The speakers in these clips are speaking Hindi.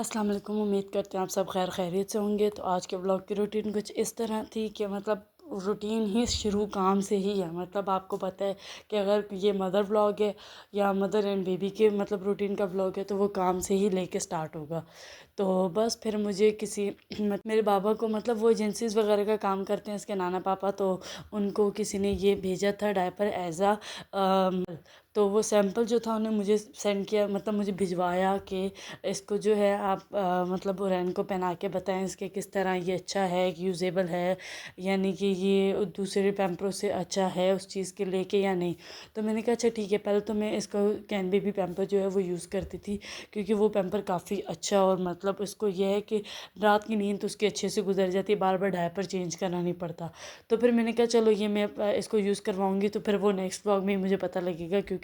अस्सलाम वालेकुम। उम्मीद करते हैं आप सब खैर खैरियत से होंगे। तो आज के ब्लॉग की रूटीन कुछ इस तरह थी कि मतलब रूटीन ही शुरू काम से ही है। मतलब आपको पता है कि अगर ये मदर ब्लॉग है या मदर एंड बेबी के मतलब रूटीन का ब्लॉग है तो वो काम से ही लेके स्टार्ट होगा। तो बस फिर मुझे किसी मेरे बाबा को मतलब वो एजेंसीज़ वगैरह का काम करते हैं इसके नाना पापा, तो उनको किसी ने ये भेजा था डायपर एज आ, तो वो सैंपल जो था उन्हें मुझे सेंड किया, मतलब मुझे भिजवाया कि इसको जो है आप मतलब उरैन को पहना के बताएं इसके किस तरह ये अच्छा है, यूज़ेबल है, यानी कि ये दूसरे पैम्परों से अच्छा है उस चीज़ के लेके या नहीं। तो मैंने कहा अच्छा ठीक है। पहले तो मैं इसको कैन बेबी पैम्पर जो है वो यूज़ करती थी, क्योंकि वो पैम्पर काफ़ी अच्छा और मतलब इसको यह है कि रात की नींद तो उसकी अच्छे से गुजर जाती है, बार बार डायपर चेंज करना नहीं पड़ता। तो फिर मैंने कहा चलो ये मैं इसको यूज़ करवाऊँगी, तो फिर वो नेक्स्ट व्लॉग में ही मुझे पता लगेगा, क्योंकि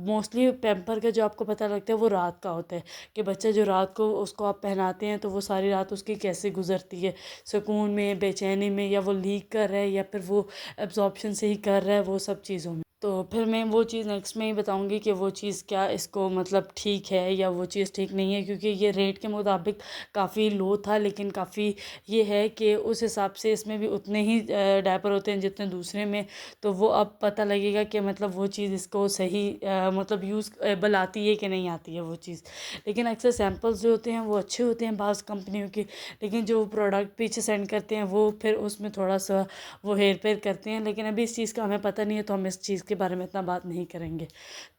मोस्टली पैम्पर का जो आपको पता लगता है वो रात का होता है कि बच्चा जो रात को उसको आप पहनाते हैं तो वो सारी रात उसकी कैसे गुजरती है, सुकून में, बेचैनी में, या वो लीक कर रहा है या फिर वो एब्जॉर्प्शन से ही कर रहा है, वो सब चीज़ों में। तो फिर मैं वो चीज़ नेक्स्ट में ही बताऊंगी कि वो चीज़ क्या इसको मतलब ठीक है या वो चीज़ ठीक नहीं है, क्योंकि ये रेट के मुताबिक काफ़ी लो था, लेकिन काफ़ी ये है कि उस हिसाब से इसमें भी उतने ही डायपर होते हैं जितने दूसरे में। तो वो अब पता लगेगा कि मतलब वो चीज़ इसको सही मतलब यूज़ेबल आती है कि नहीं आती है वो चीज़। लेकिन अक्सर सैंपल्स जो होते हैं वो अच्छे होते हैं बाज़ कंपनियों के, लेकिन जो प्रोडक्ट पीछे सेंड करते हैं वो फिर उसमें थोड़ा सा वो हेर फेर करते हैं। लेकिन अभी इस चीज़ का हमें पता नहीं है तो हम इस चीज़ के बारे में इतना बात नहीं करेंगे।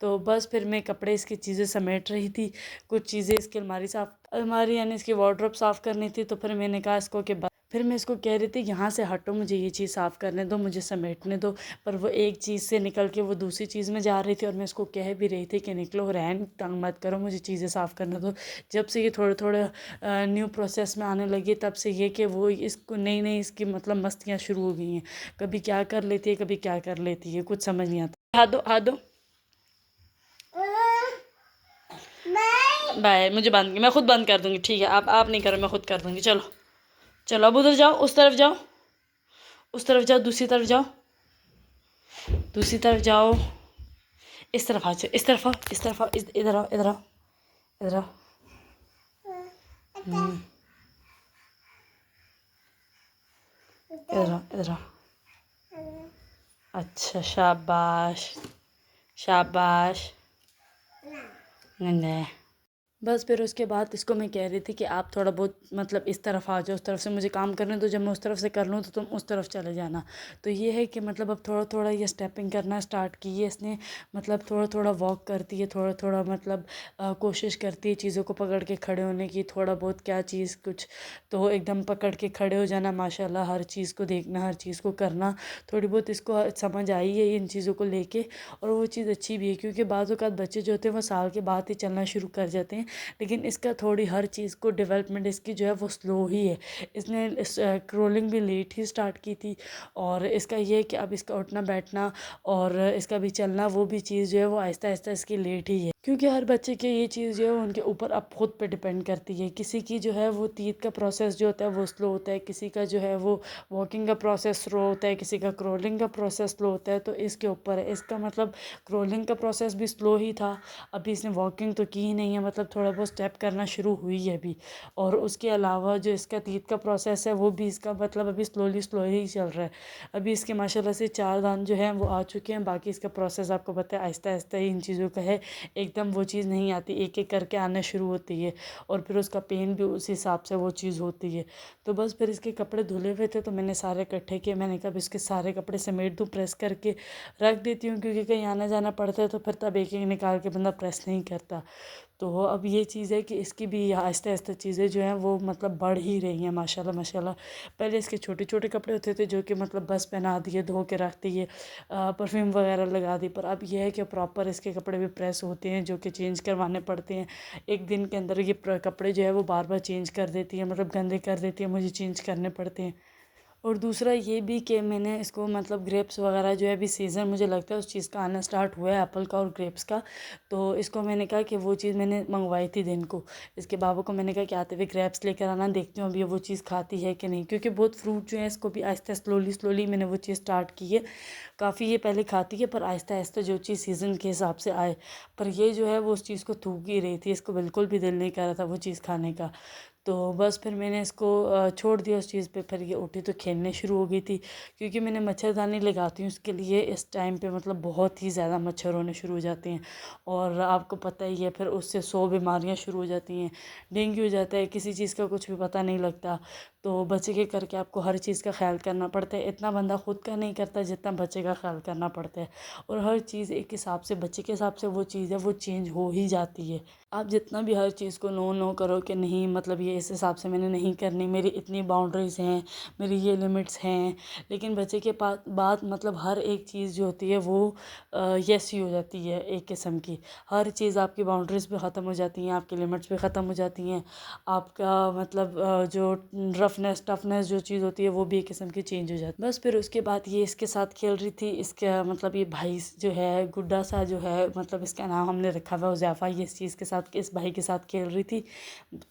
तो बस फिर मैं कपड़े इसकी चीज़ें समेट रही थी, कुछ चीज़ें इसकी अलमारी यानी इसकी वार्डरोब साफ़ करनी थी। तो फिर मैंने कहा इसको कि फिर मैं इसको कह रही थी यहाँ से हटो, मुझे ये चीज़ साफ़ करने दो, मुझे समेटने दो। पर वो एक चीज़ से निकल के वो दूसरी चीज़ में जा रही थी और मैं इसको कह भी रही थी कि निकलो, रहन तंग मत करो, मुझे चीज़ें साफ़ करने दो। जब से ये थोड़े थोड़े न्यू प्रोसेस में आने लगी तब से ये कि वो इसको नई नई इसकी मतलब मस्तियाँ शुरू हो गई हैं। कभी क्या कर लेती है, कभी क्या कर लेती है, कुछ समझ नहीं आता। हाथ दो बाय। मुझे बंद, मैं खुद बंद कर दूँगी, ठीक है। आप नहीं करो, मैं खुद कर दूँगी। चलो चलो, अब उधर जाओ, उस तरफ जाओ, उस तरफ जाओ, दूसरी तरफ जाओ, दूसरी तरफ जाओ, इस तरफ आ जाओ, इस तरफ आओ, इस तरफ आओ, इधर आओ, इधर आओ, इधर आओ। इधर आओ, इधर आओ। अच्छा, शाबाश शाबाश। नहीं, बस फिर उसके बाद इसको मैं कह रही थी कि आप थोड़ा बहुत मतलब इस तरफ आ जाओ, उस तरफ से मुझे काम करने दो, जब मैं उस तरफ से कर लूँ तो तुम उस तरफ चले जाना। तो ये है कि मतलब अब थोड़ा थोड़ा ये स्टेपिंग करना स्टार्ट की है इसने, मतलब थोड़ा थोड़ा वॉक करती है, थोड़ा थोड़ा मतलब कोशिश करती है चीज़ों को पकड़ के खड़े होने की, थोड़ा बहुत क्या चीज़ कुछ तो एकदम पकड़ के खड़े हो जाना, माशाल्लाह, हर चीज़ को देखना, हर चीज़ को करना। थोड़ी बहुत इसको समझ आई है इन चीज़ों को लेके, और वो चीज़ अच्छी भी है, क्योंकि बाज़ औक़ात बच्चे जो होते हैं वो साल के बाद ही चलना शुरू कर जाते हैं, लेकिन इसका थोड़ी हर चीज़ को डेवलपमेंट इसकी जो है वो स्लो ही है। इसने क्रोलिंग भी लेट ही स्टार्ट की थी, और इसका ये है कि अब इसका उठना बैठना और इसका भी चलना वो भी चीज़ जो है वो आहिस्ता आहिस्ता इसकी लेट ही है, क्योंकि हर बच्चे की ये चीज़ जो है उनके ऊपर अब खुद पे डिपेंड करती है। किसी की जो है वो तीत का प्रोसेस जो होता है वो स्लो होता है, किसी का जो है वो वॉकिंग का प्रोसेस स्लो होता है, किसी का क्रोलिंग का प्रोसेस स्लो होता है। तो इसके ऊपर है, इसका मतलब क्रोलिंग का प्रोसेस भी स्लो ही था, अभी इसने वॉकिंग तो की ही नहीं है, मतलब थोड़ा बहुत स्टेप करना शुरू हुई है अभी। और उसके अलावा जो इसका तीत का प्रोसेस है वो भी इसका मतलब अभी स्लोली स्लोली ही चल रहा है। अभी इसके माशाल्लाह से 4 दांत जो हैं वो आ चुके हैं, बाकी इसका प्रोसेस आपको पता है आहिस्ता आहिस्ता ही इन चीज़ों का है, एकदम वो चीज़ नहीं आती, एक एक करके आना शुरू होती है, और फिर उसका पेन भी उस हिसाब से वो चीज़ होती है। तो बस फिर इसके कपड़े धुले हुए थे तो मैंने सारे इकट्ठे किए, मैंने कहा इसके सारे कपड़े समेट दूँ, प्रेस करके रख देती हूँ, क्योंकि कहीं आना जाना पड़ता है तो फिर तब एक एक निकाल के बंदा प्रेस नहीं करता। तो अब ये चीज़ है कि इसकी भी आहिस्ता आहिस्ता चीज़ें जो हैं वो मतलब बढ़ ही रही हैं, माशाल्लाह माशाल्लाह। पहले इसके छोटे छोटे कपड़े होते थे जो कि मतलब बस पहना दिए, धो के रख दिए, परफ्यूम वगैरह लगा दी, पर अब ये है कि प्रॉपर इसके कपड़े भी प्रेस होते हैं जो कि चेंज करवाने पड़ते हैं। एक दिन के अंदर ये कपड़े जो है वो बार बार चेंज कर देती है, मतलब गंदे कर देती है, मुझे चेंज करने पड़ते हैं। और दूसरा ये भी कि मैंने इसको मतलब ग्रेप्स वगैरह जो है अभी सीज़न मुझे लगता है उस चीज़ का आना स्टार्ट हुआ है, एप्पल का और ग्रेप्स का। तो इसको मैंने कहा कि वो चीज़ मैंने मंगवाई थी दिन को, इसके बाबा को मैंने कहा कि आते हुए ग्रेप्स लेकर आना, देखती हूँ अभी वो चीज़ खाती है कि नहीं, क्योंकि बहुत फ्रूट जो है इसको भी आहिस्ता स्लोली स्लोली मैंने वो चीज़ स्टार्ट की है। काफ़ी ये पहले खाती है पर आहिस्ता आहिस्ता जो चीज़ सीज़न के हिसाब से आए, पर ये जो है वो उस चीज़ को थूक ही रही थी, इसको बिल्कुल भी दिल नहीं कर रहा था वो चीज़ खाने का। तो बस फिर मैंने इसको छोड़ दिया उस चीज़ पे। फिर ये उठी तो खेलने शुरू हो गई थी, क्योंकि मैंने मच्छरदानी लगाती हूँ उसके लिए इस टाइम पे, मतलब बहुत ही ज़्यादा मच्छर होने शुरू हो जाते हैं। और आपको पता ही है फिर उससे 100 बीमारियाँ शुरू हो जाती हैं, डेंगू हो जाता है, किसी चीज़ का कुछ भी पता नहीं लगता। तो बच्चे के करके आपको हर चीज़ का ख्याल करना पड़ता है, इतना बंदा खुद का नहीं करता जितना बच्चे का ख्याल करना पड़ता है। और हर चीज़ एक हिसाब से, बच्चे के हिसाब से वो चीज़ है वो चेंज हो ही जाती है। आप जितना भी हर चीज़ को नो नो करो कि नहीं, मतलब ये इस हिसाब से मैंने नहीं करनी, मेरी इतनी बाउंड्रीज़ हैं, मेरी ये लिमिट्स हैं, लेकिन बच्चे के पास बात मतलब हर एक चीज़ जो होती है वो यस ही हो जाती है एक किस्म की। हर चीज़ आपकी बाउंड्रीज़ पे ख़त्म हो जाती हैं, आपकी लिमिट्स पे ख़त्म हो जाती हैं। आपका मतलब जो रफनेस टफनेस जो चीज़ होती है वो भी एक किस्म की चेंज हो जाती है। बस फिर उसके बाद ये इसके साथ खेल रही थी, इसका मतलब ये भाई जो है गुड्डा सा जो है, मतलब इसका नाम हमने रखा हुआ है उज़ैफ़ा, ये इस चीज़ के साथ इस भाई के साथ खेल रही थी।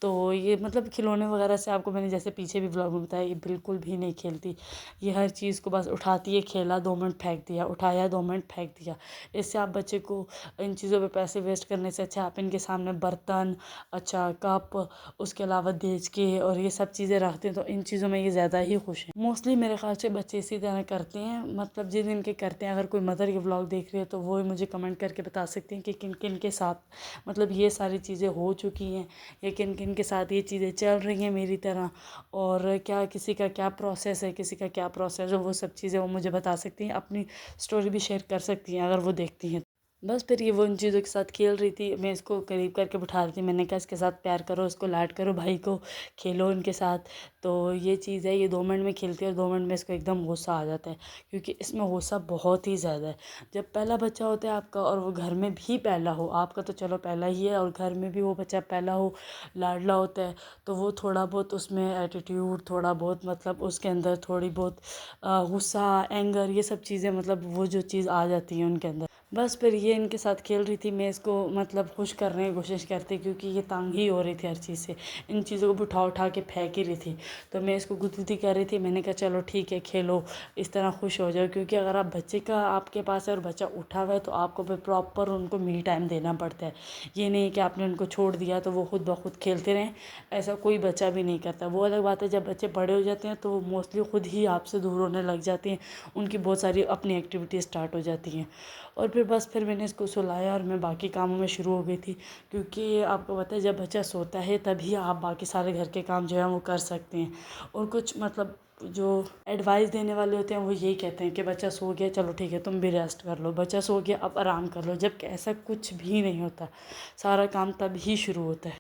तो ये मतलब खिलौने वगैरह से आपको मैंने जैसे पीछे भी व्लॉग में बताया, ये बिल्कुल भी नहीं खेलती। ये हर चीज़ को बस उठाती है, खेला 2 मिनट फेंक दिया, उठाया 2 मिनट फेंक दिया। इससे आप बच्चे को इन चीज़ों पे पैसे वेस्ट करने से अच्छा आप इनके सामने बर्तन, अच्छा कप, उसके अलावा देचके और ये सब चीज़ें रखते हैं, तो इन चीज़ों में ये ज़्यादा ही खुश हैं। मोस्टली मेरे ख्याल से बच्चे इसी तरह करते हैं, मतलब जिन जिनके करते हैं। अगर कोई मदर के व्लॉग देख रही है तो वो मुझे कमेंट करके बता सकती हैं कि किन किन के साथ मतलब ये सारी चीज़ें हो चुकी हैं, या किन किन के साथ ये चीज़ें चल रही हैं मेरी तरह, और क्या किसी का क्या प्रोसेस है, किसी का क्या प्रोसेस है, वो सब चीज़ें वो मुझे बता सकती हैं, अपनी स्टोरी भी शेयर कर सकती हैं अगर वो देखती हैं। बस फिर ये वो उन चीज़ों के साथ खेल रही थी, मैं इसको करीब करके बिठा रही थी, मैंने कहा इसके साथ प्यार करो, इसको लाड करो, भाई को खेलो इनके साथ। तो ये चीज़ है, ये 2 मिनट में खेलती है और 2 मिनट में इसको एकदम गुस्सा आ जाता है, क्योंकि इसमें गुस्सा बहुत ही ज़्यादा है। जब पहला बच्चा होता है आपका, और वो घर में भी पहला हो, आपका तो चलो पहला ही है, और घर में भी वो बच्चा पहला हो, लाडला होता है, तो वो थोड़ा बहुत उसमें एटीट्यूड, थोड़ा बहुत मतलब उसके अंदर थोड़ी बहुत गुस्सा, एंगर, ये सब चीज़ें, मतलब वो जो चीज़ आ जाती है उनके अंदर। बस फिर ये इनके साथ खेल रही थी, मैं इसको मतलब खुश करने की कोशिश करती, क्योंकि ये तंग ही हो रही थी हर चीज़ से, इन चीज़ों को उठा उठा के फेंक ही रही थी। तो मैं इसको गुदगुदी कर रही थी, मैंने कहा चलो ठीक है खेलो, इस तरह खुश हो जाओ, क्योंकि अगर आप बच्चे का आपके पास है और बच्चा उठा हुआ है तो आपको फिर प्रॉपर उनको मी टाइम देना पड़ता है। ये नहीं कि आपने उनको छोड़ दिया तो वो खुद ब खुद खेलते रहें, ऐसा कोई बच्चा भी नहीं करता। वो अलग बात है जब बच्चे बड़े हो जाते हैं तो मोस्टली खुद ही आपसे दूर होने लग जाते हैं, उनकी बहुत सारी अपनी एक्टिविटी स्टार्ट हो जाती हैं। और फिर बस फिर मैंने इसको सुलाया और मैं बाकी कामों में शुरू हो गई थी, क्योंकि आपको पता है जब बच्चा सोता है तभी आप बाकी सारे घर के काम जो है वो कर सकते हैं। और कुछ मतलब जो एडवाइस देने वाले होते हैं वो यही कहते हैं कि बच्चा सो गया, चलो ठीक है तुम भी रेस्ट कर लो, बच्चा सो गया अब आराम कर लो, जबकि ऐसा कुछ भी नहीं होता, सारा काम तब ही शुरू होता है।